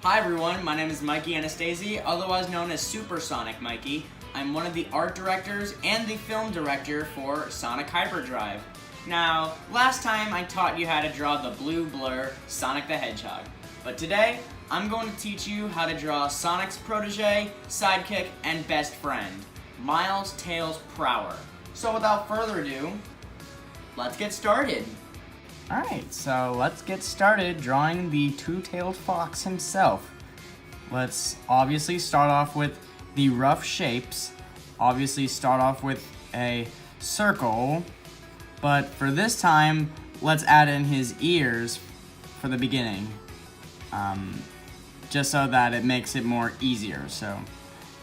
Hi everyone, my name is Mikey Anastasi, otherwise known as Supersonic Mikey. I'm one of the art directors and the film director for Sonic HyperDrive. Now, last time I taught you how to draw the blue blur Sonic the Hedgehog, but today I'm going to teach you how to draw Sonic's protege, sidekick, and best friend, Miles Tails Prower. So without further ado, let's get started. Alright, so let's get started drawing the two-tailed fox himself. Let's obviously start off with the rough shapes. Obviously start off with a circle, but for this time, let's add in his ears for the beginning. Just so that it makes it more easier. So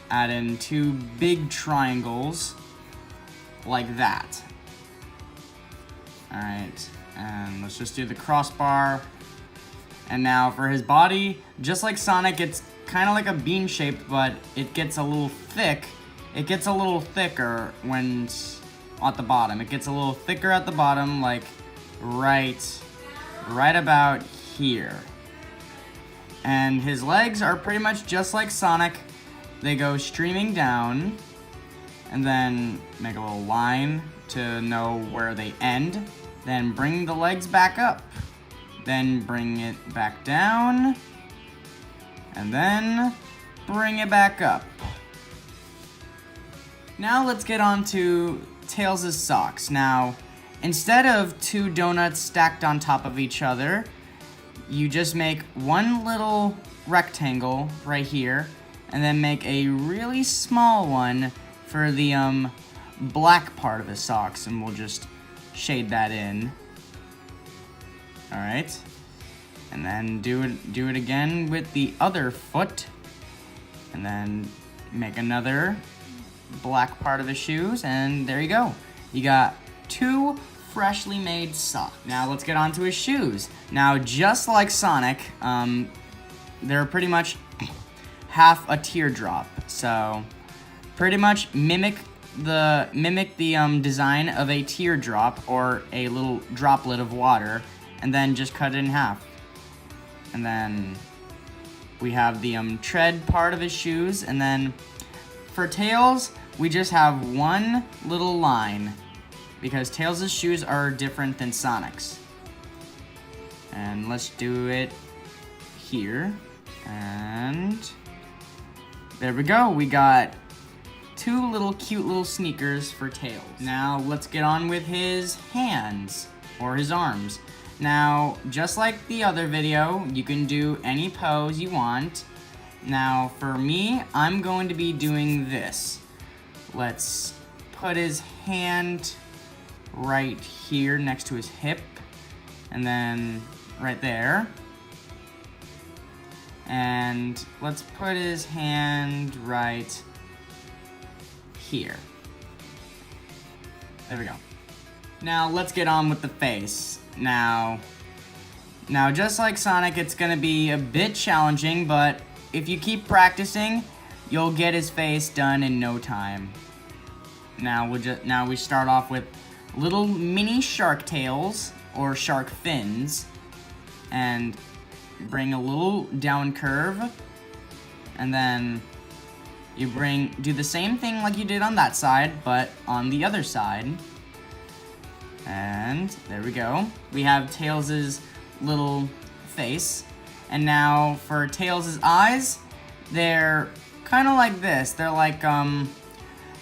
add in two big triangles like that. Alright. And let's just do the crossbar. And now for his body, just like Sonic, it's kind of like a bean shaped, but it gets a little thick. It gets a little thicker when it's at the bottom. It gets a little thicker at the bottom, like right about here. And his legs are pretty much just like Sonic. They go streaming down, and then make a little line to know where they end. Then bring the legs back up. Then bring it back down. And then bring it back up. Now let's get on to Tails' socks. Now, instead of two donuts stacked on top of each other, you just make one little rectangle right here, and then make a really small one for the black part of his socks, and we'll just shade that in. All right, and then do it again with the other foot, and then make another black part of the shoes, and there you go. You got two freshly made socks. Now let's get on to his shoes. Now, just like Sonic, they're pretty much half a teardrop, so pretty much mimic the design of a teardrop or a little droplet of water, and then just cut it in half. And then we have the tread part of his shoes, and then for Tails, we just have one little line because Tails' shoes are different than Sonic's. And let's do it here, and there we go. We got two cute little sneakers for Tails. Now let's get on with his hands or his arms. Now, just like the other video, you can do any pose you want. Now for me, I'm going to be doing this. Let's put his hand right here next to his hip, and then right there. And let's put his hand right here. There we go. Now let's get on with the face. Now just like Sonic, it's gonna be a bit challenging, but if you keep practicing, you'll get his face done in no time. Now we start off with little mini shark tails or shark fins, and bring a little down curve, and then you do the same thing like you did on that side, but on the other side. And there we go. We have Tails' little face. And now for Tails' eyes, they're kind of like this. They're like they're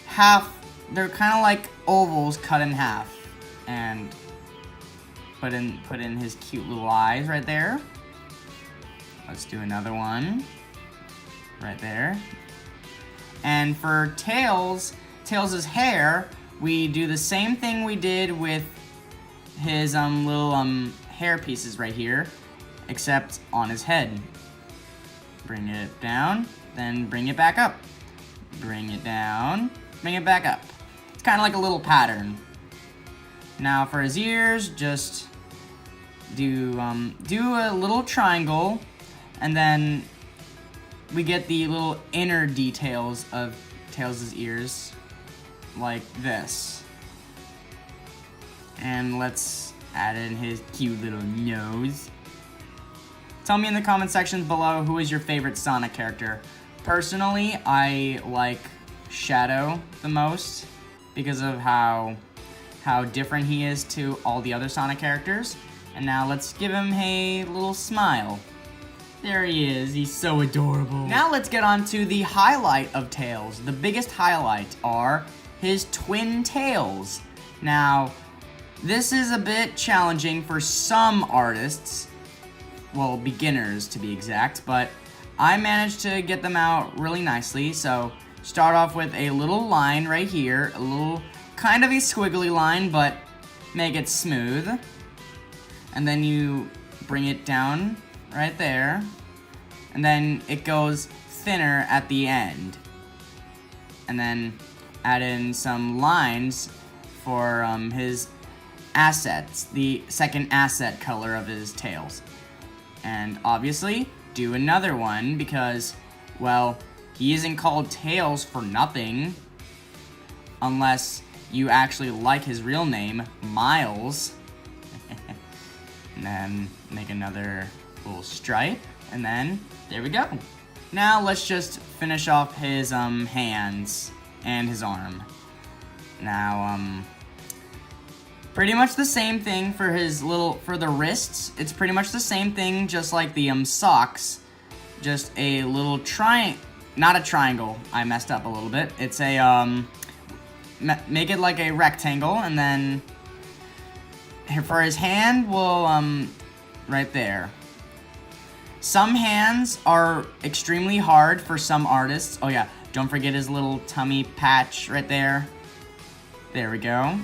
kind of like ovals cut in half. And put in his cute little eyes right there. Let's do another one right there. And for Tails' hair, we do the same thing we did with his little hair pieces right here, except on his head. Bring it down, then bring it back up. Bring it down, bring it back up. It's kind of like a little pattern. Now for his ears, just do a little triangle, and then we get the little inner details of Tails' ears, like this. And let's add in his cute little nose. Tell me in the comment sections below who is your favorite Sonic character. Personally, I like Shadow the most because of how different he is to all the other Sonic characters. And now let's give him a little smile. There he is, he's so adorable. Now let's get on to the highlight of Tails. The biggest highlight are his twin tails. Now, this is a bit challenging for some artists, well, beginners to be exact, but I managed to get them out really nicely. So start off with a little line right here, a little kind of a squiggly line, but make it smooth. And then you bring it down right there, and then it goes thinner at the end. And then add in some lines for his assets, the second asset color of his tails. And obviously, do another one because, well, he isn't called Tails for nothing. Unless you actually like his real name, Miles. And then make another little stripe, and then there we go. Now let's just finish off his hands and his arm. Now pretty much the same thing for the wrists. It's pretty much the same thing, just like the socks. Just a little not a triangle. I messed up a little bit. It's a make it like a rectangle, and then for his hand, we'll right there. Some hands are extremely hard for some artists. Oh yeah, don't forget his little tummy patch right there. There we go.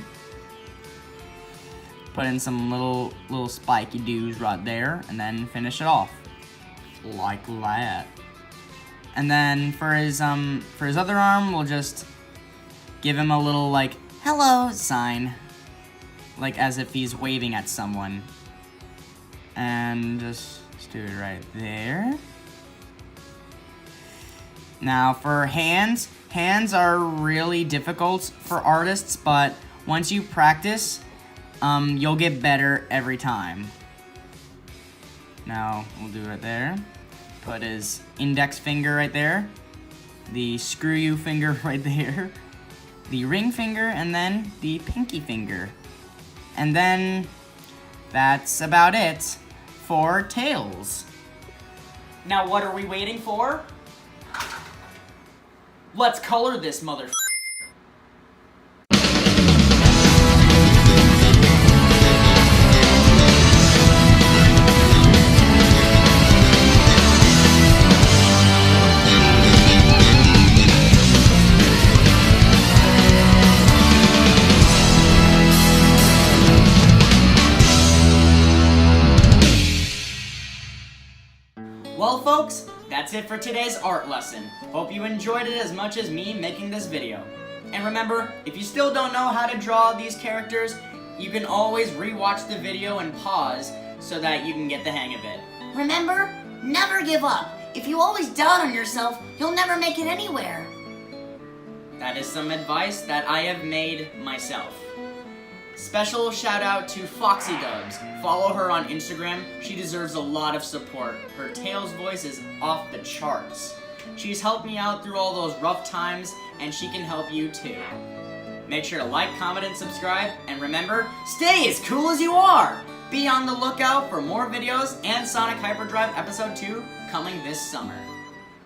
Put in some little spiky doos right there, and then finish it off like that. And then for his other arm, we'll just give him a little like hello sign, like as if he's waving at someone. And just do it right there. Now for hands are really difficult for artists, but once you practice, you'll get better every time. Now we'll do it there. Put his index finger right there, the screw you finger right there, the ring finger, and then the pinky finger. And then that's about it for Tails. Now what are we waiting for? Let's color this mother. Well folks, that's it for today's art lesson. Hope you enjoyed it as much as me making this video. And remember, if you still don't know how to draw these characters, you can always rewatch the video and pause so that you can get the hang of it. Remember, never give up. If you always doubt on yourself, you'll never make it anywhere. That is some advice that I have made myself. Special shout out to Foxy Dubs. Follow her on Instagram. She deserves a lot of support. Her Tails voice is off the charts. She's helped me out through all those rough times, and she can help you too. Make sure to like, comment, and subscribe, and remember, stay as cool as you are! Be on the lookout for more videos and Sonic HyperDrive Episode 2 coming this summer.